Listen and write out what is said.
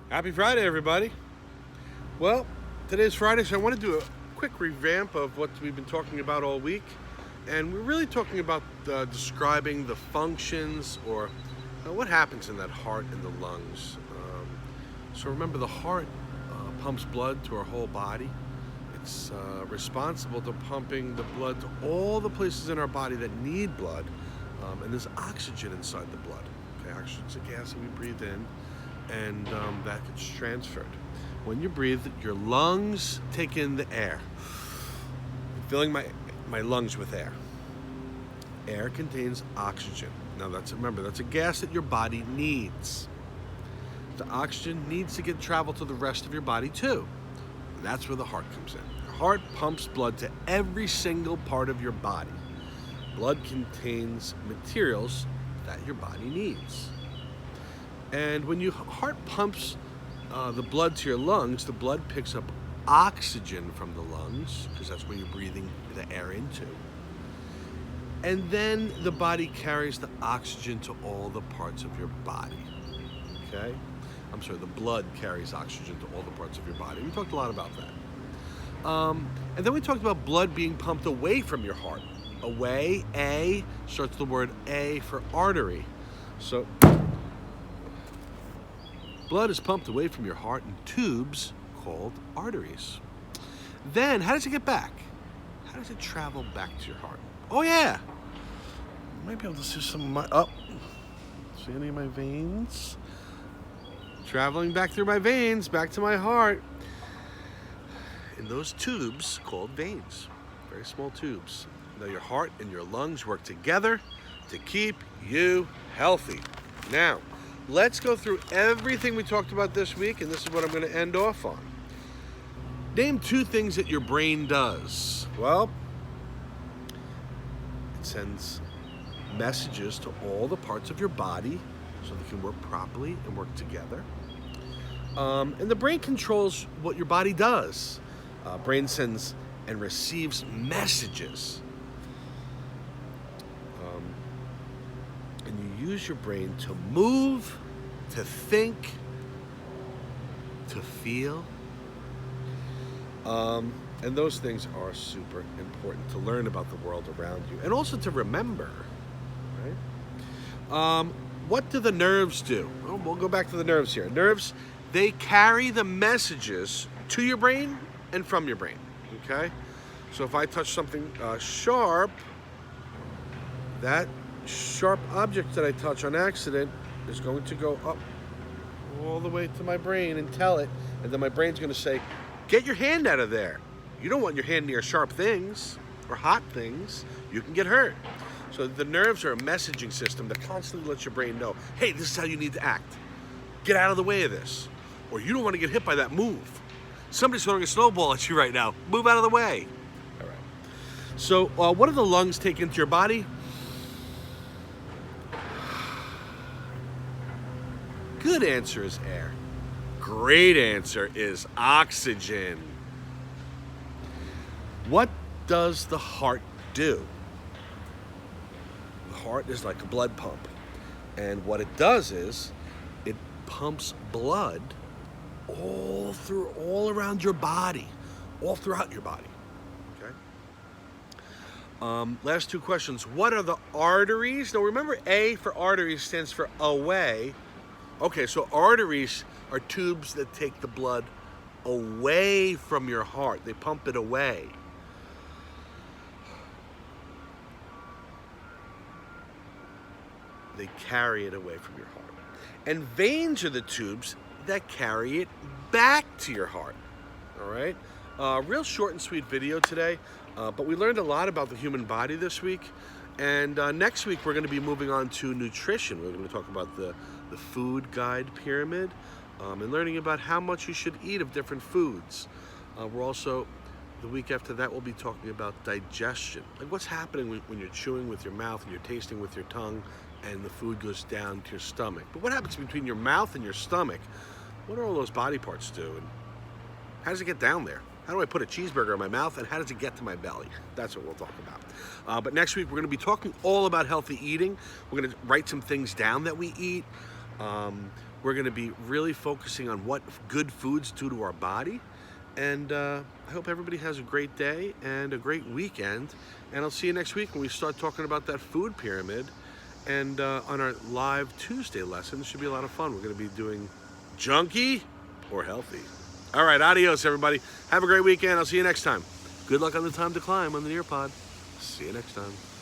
Happy Friday, everybody. Well, today's Friday, so I want to do a quick revamp of what we've been talking about all week. And we're really talking about describing the functions or what happens in that heart and the lungs. So remember, the heart pumps blood to our whole body. It's responsible to pumping the blood to all the places in our body that need blood. And there's oxygen inside the blood. Okay, oxygen's a gas that we breathe in, and that gets transferred. When you breathe, your lungs take in the air. I'm filling my lungs with air. Air contains oxygen. Now remember, that's a gas that your body needs. The oxygen needs to get travel to the rest of your body too. And that's where the heart comes in. The heart pumps blood to every single part of your body. Blood contains materials that your body needs. And when your heart pumps the blood to your lungs, the blood picks up oxygen from the lungs, because that's where you're breathing the air into. And then the body carries the oxygen to all the parts of your body. Okay? I'm sorry, the blood carries oxygen to all the parts of your body. We talked a lot about that. And then we talked about blood being pumped away from your heart. Away, A, starts the word A for artery. So blood is pumped away from your heart in tubes called arteries. Then, how does it get back? How does it travel back to your heart? Oh yeah, you might be able to see some of my, see any of my veins? Traveling back through my veins, back to my heart. In those tubes called veins, very small tubes. Now your heart and your lungs work together to keep you healthy. Now, let's go through everything we talked about this week, and this is what I'm going to end off on. Name 2 things that your brain does. Well, it sends messages to all the parts of your body so they can work properly and work together. And the brain controls what your body does. Brain sends and receives messages. And you use your brain to move, to think, to feel. And those things are super important to learn about the world around you and also to remember, right? What do the nerves do? Well, we'll go back to the nerves here. Nerves, they carry the messages to your brain and from your brain, okay? So if I touch something sharp, that sharp object that I touch on accident is going to go up all the way to my brain and tell it, and then my brain's going to say, get your hand out of there. You don't want your hand near sharp things or hot things. You can get hurt. So the nerves are a messaging system that constantly lets your brain know, hey, this is how you need to act. Get out of the way of this. Or you don't want to get hit by that move. Somebody's throwing a snowball at you right now. Move out of the way. All right. So what do the lungs take into your body? Good answer is air. Great answer is oxygen. What does the heart do? The heart is like a blood pump. And what it does is it pumps blood all around your body, all throughout your body. Okay? Last 2 questions. What are the arteries? Now remember, A for arteries stands for away. Okay, so arteries are tubes that take the blood away from your heart. They pump it away. They carry it away from your heart. And veins are the tubes that carry it back to your heart. All right? Real short and sweet video today, but we learned a lot about the human body this week. And next week, we're going to be moving on to nutrition. We're going to talk about the food guide pyramid and learning about how much you should eat of different foods. We're also, the week after that, we'll be talking about digestion. Like what's happening when you're chewing with your mouth and you're tasting with your tongue and the food goes down to your stomach. But what happens between your mouth and your stomach? What do all those body parts do? And how does it get down there? How do I put a cheeseburger in my mouth, and how does it get to my belly? That's what we'll talk about. But next week, we're going to be talking all about healthy eating. We're going to write some things down that we eat. We're going to be really focusing on what good foods do to our body. And I hope everybody has a great day and a great weekend. And I'll see you next week when we start talking about that food pyramid. And on our live Tuesday lesson, it should be a lot of fun. We're going to be doing junky or healthy. All right, adios, everybody. Have a great weekend. I'll see you next time. Good luck on the time to climb on the Nearpod. See you next time.